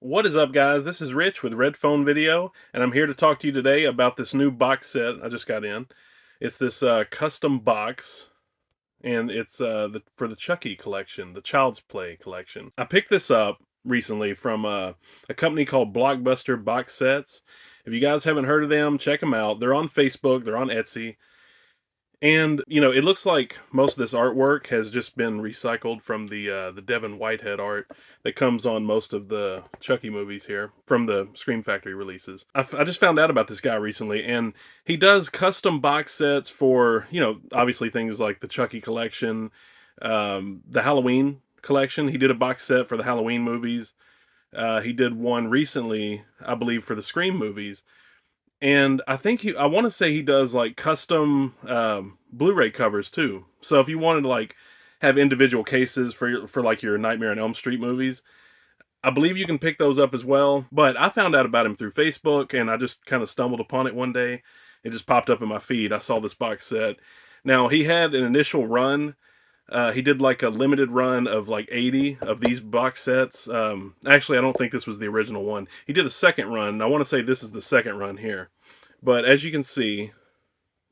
What is up, guys? This is Rich with Red Phone Video, and I'm here to talk to you today about this new box set I just got in. It's this custom box, and it's for the Chucky collection, the Child's Play collection. I picked this up recently from a company called Blockbuster Box Sets. If you guys haven't heard of them, check them out. They're on Facebook, they're on Etsy. And, it looks like most of this artwork has just been recycled from the Devin Whitehead art that comes on most of the Chucky movies here from the Scream Factory releases. I just found out about this guy recently, and he does custom box sets for, obviously things like the Chucky collection, the Halloween collection. He did a box set for the Halloween movies. He did one recently, I believe, for the Scream movies. And I want to say he does like custom Blu-ray covers too. So if you wanted to like have individual cases for like your Nightmare on Elm Street movies, I believe you can pick those up as well. But I found out about him through Facebook, and I just kind of stumbled upon it one day. It just popped up in my feed. I saw this box set. Now he had an initial run. He did like a limited run of like 80 of these box sets. Actually, I don't think this was the original one. He did a second run, and I want to say this is the second run here. But as you can see,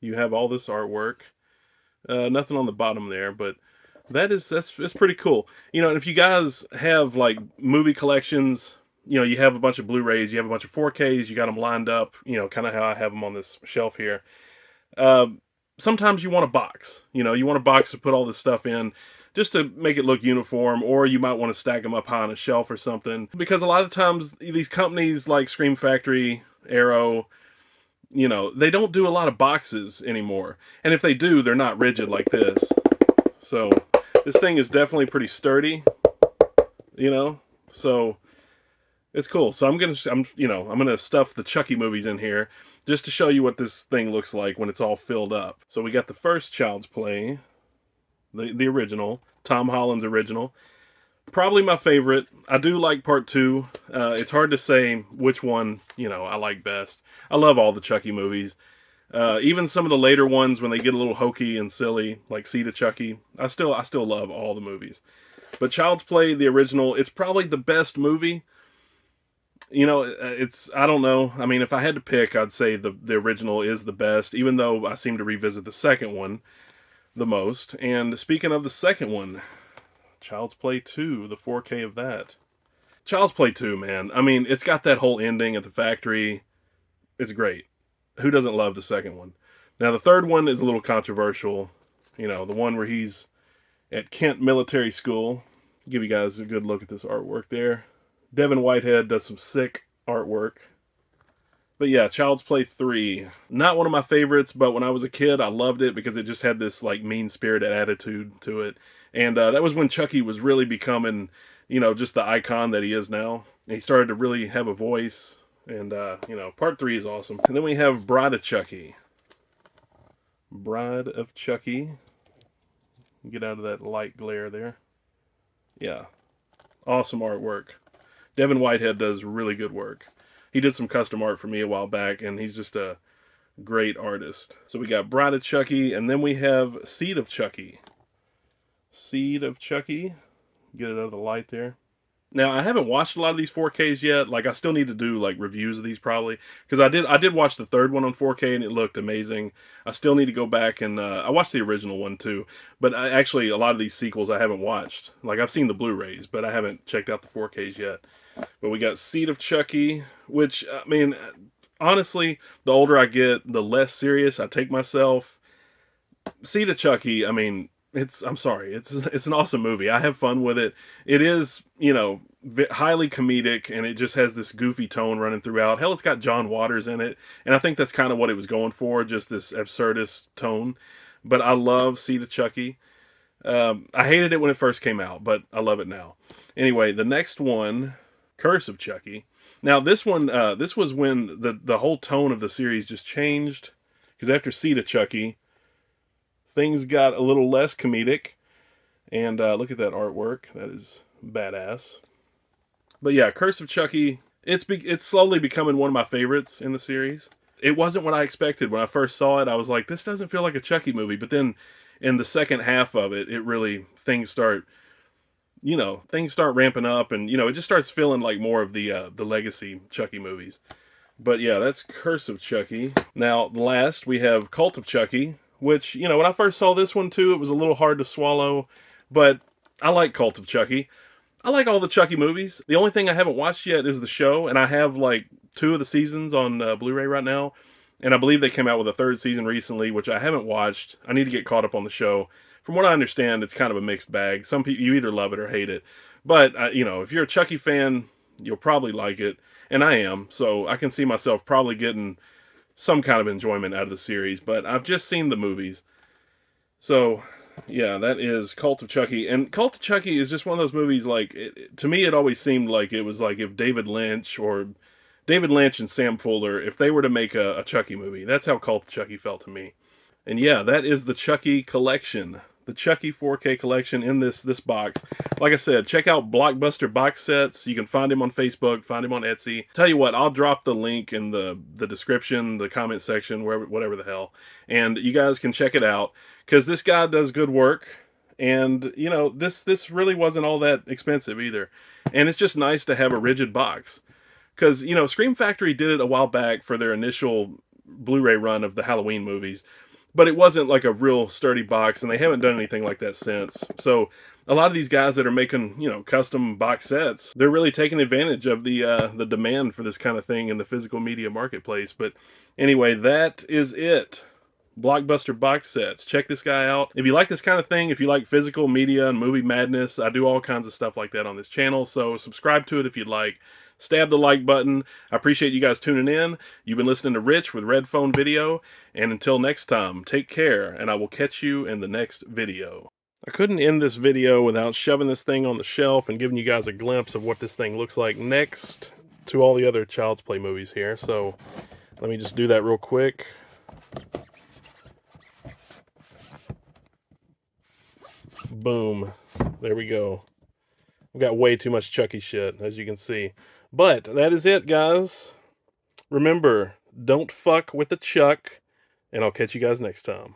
you have all this artwork. Nothing on the bottom there, but that's pretty cool. And if you guys have like movie collections, you have a bunch of Blu-rays, you have a bunch of 4Ks, you got them lined up, kind of how I have them on this shelf here. Uh, Sometimes you want a box. You want a box to put all this stuff in just to make it look uniform, or you might want to stack them up high on a shelf or something. Because a lot of times these companies like Scream Factory, Arrow, they don't do a lot of boxes anymore. And if they do, they're not rigid like this. So this thing is definitely pretty sturdy, so it's cool. So I'm gonna stuff the Chucky movies in here just to show you what this thing looks like when it's all filled up. So we got the first Child's Play, the original, Tom Holland's original. Probably my favorite. I do like part two. It's hard to say which one, I like best. I love all the Chucky movies. Even some of the later ones when they get a little hokey and silly, like Seed of Chucky. I still love all the movies. But Child's Play, the original, it's probably the best movie. I don't know. I mean, if I had to pick, I'd say the original is the best, even though I seem to revisit the second one the most. And speaking of the second one, Child's Play 2, the 4K of that. Child's Play 2, man. I mean, it's got that whole ending at the factory. It's great. Who doesn't love the second one? Now, the third one is a little controversial. The one where he's at Kent Military School. Give you guys a good look at this artwork there. Devin Whitehead does some sick artwork. But yeah, Child's Play 3. Not one of my favorites, but when I was a kid, I loved it because it just had this like mean-spirited attitude to it. And that was when Chucky was really becoming, just the icon that he is now. And he started to really have a voice. And, part 3 is awesome. And then we have Bride of Chucky. Bride of Chucky. Get out of that light glare there. Yeah. Awesome artwork. Devin Whitehead does really good work. He did some custom art for me a while back, and he's just a great artist. So we got Bride of Chucky, and then we have Seed of Chucky. Seed of Chucky. Get it out of the light there. Now, I haven't watched a lot of these 4Ks yet. Like, I still need to do, like, reviews of these probably. Because I did watch the third one on 4K, and it looked amazing. I still need to go back and... I watched the original one, too. But actually, a lot of these sequels I haven't watched. Like, I've seen the Blu-rays, but I haven't checked out the 4Ks yet. But we got Seed of Chucky, which, I mean, honestly, the older I get, the less serious I take myself. Seed of Chucky, I mean... I'm sorry, it's an awesome movie. I have fun with it. It is, highly comedic, and it just has this goofy tone running throughout. Hell, it's got John Waters in it, and I think that's kind of what it was going for, just this absurdist tone. But I love Seed of Chucky. I hated it when it first came out, but I love it now. Anyway, the next one, Curse of Chucky. Now, this one, this was when the whole tone of the series just changed, because after Seed of Chucky, things got a little less comedic. And look at that artwork. That is badass. But yeah, Curse of Chucky, it's slowly becoming one of my favorites in the series. It wasn't what I expected. When I first saw it, I was like, this doesn't feel like a Chucky movie. But then in the second half of it, things start you know, things start ramping up, and you know, it just starts feeling like more of the legacy Chucky movies. But yeah, that's Curse of Chucky. Now, last we have Cult of Chucky, which, you know, when I first saw this one too, it was a little hard to swallow, but I like Cult of Chucky. I like all the Chucky movies. The only thing I haven't watched yet is the show, and I have like 2 of the seasons on Blu-ray right now, and I believe they came out with a 3rd season recently, which I haven't watched. I need to get caught up on the show. From what I understand, it's kind of a mixed bag. Some people, you either love it or hate it, but you know, if you're a Chucky fan, you'll probably like it, and I am, so I can see myself probably getting some kind of enjoyment out of the series. But I've just seen the movies, so yeah, that is Cult of Chucky. And Cult of Chucky is just one of those movies, like, to me, it always seemed like it was like if David Lynch and Sam Fuller, if they were to make a Chucky movie. That's how Cult of Chucky felt to me. And yeah, that is the Chucky collection. The Chucky 4K collection in this box. Like I said, check out Blockbuster box sets. You can find him on Facebook, find him on Etsy. Tell you what, I'll drop the link in the description, the comment section, wherever, whatever the hell. And you guys can check it out, because this guy does good work. And, you know, this really wasn't all that expensive either. And it's just nice to have a rigid box. Because, you know, Scream Factory did it a while back for their initial Blu-ray run of the Halloween movies, but it wasn't like a real sturdy box, and they haven't done anything like that since. So a lot of these guys that are making, you know, custom box sets, they're really taking advantage of the demand for this kind of thing in the physical media marketplace. But anyway, that is it. Blockbuster box sets. Check this guy out. If you like this kind of thing, if you like physical media and movie madness, I do all kinds of stuff like that on this channel, so subscribe to it if you'd like. Stab the like button. I appreciate you guys tuning in. You've been listening to Rich with Red Phone Video, and until next time, take care, and I will catch you in the next video. I couldn't end this video without shoving this thing on the shelf and giving you guys a glimpse of what this thing looks like next to all the other Child's Play movies here. So let me just do that real quick. Boom. There we go. We've got way too much Chucky shit, as you can see. But that is it, guys. Remember, don't fuck with the Chuck, and I'll catch you guys next time.